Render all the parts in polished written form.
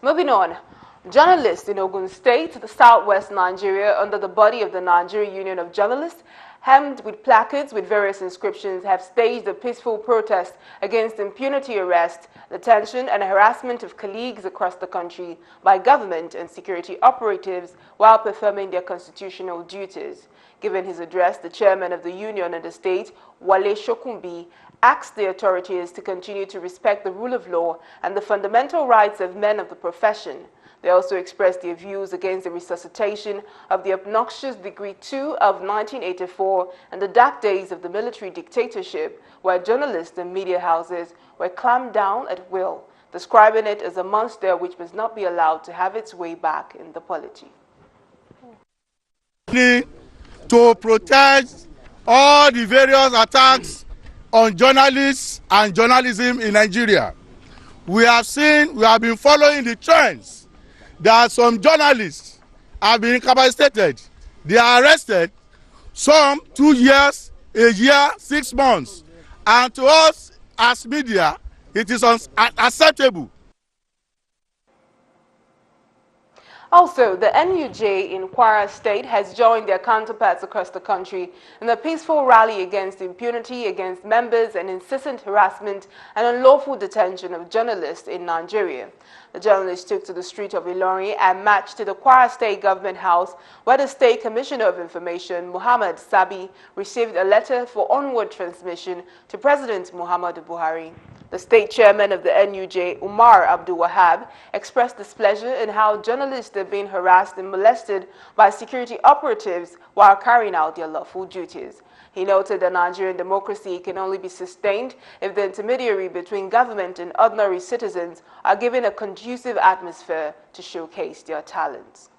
Moving on, journalists in Ogun State, the southwest Nigeria, under the body of the Nigeria Union of Journalists, hemmed with placards with various inscriptions, have staged a peaceful protest against impunity arrest, detention and harassment of colleagues across the country by government and security operatives while performing their constitutional duties. Given his address, the chairman of the union in the state, Wale Shokunbi, asked the authorities to continue to respect the rule of law and the fundamental rights of men of the profession. They also expressed their views against the resuscitation of the obnoxious Decree 2 of 1984 and the dark days of the military dictatorship, where journalists and media houses were clamped down at will, describing it as a monster which must not be allowed to have its way back in the polity. To protest all the various attacks on journalists and journalism in Nigeria. We have been following the trends that some journalists have been incapacitated. They are arrested, some 2 years, a year, 6 months. And to us as media, it is unacceptable. Also, the NUJ in Kwara State has joined their counterparts across the country in a peaceful rally against impunity against members and incessant harassment and unlawful detention of journalists in Nigeria. The journalists took to the street of Ilorin and marched to the Kwara State Government House, where the State Commissioner of Information, Muhammad Sabi, received a letter for onward transmission to President Muhammadu Buhari. The state chairman of the NUJ, Umar Abdul Wahab, expressed displeasure in how journalists are being harassed and molested by security operatives while carrying out their lawful duties. He noted that Nigerian democracy can only be sustained if the intermediary between government and ordinary citizens are given a conducive atmosphere to showcase their talents.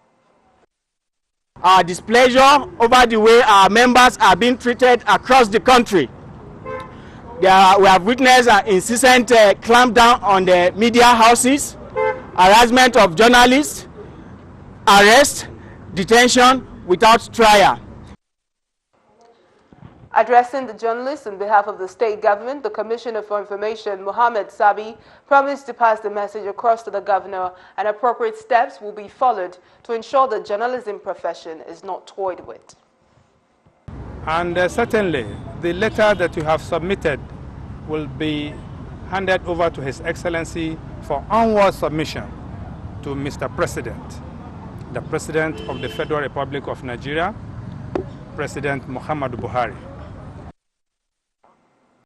Our displeasure over the way our members are being treated across the country. We have witnessed an incessant clampdown on the media houses, harassment of journalists, arrest, detention without trial. Addressing the journalists on behalf of the state government, the Commissioner for Information, Muhammad Sabi, promised to pass the message across to the governor and appropriate steps will be followed to ensure the journalism profession is not toyed with. And certainly, the letter that you have submitted will be handed over to His Excellency for onward submission to Mr. President, the President of the Federal Republic of Nigeria, President Muhammadu Buhari.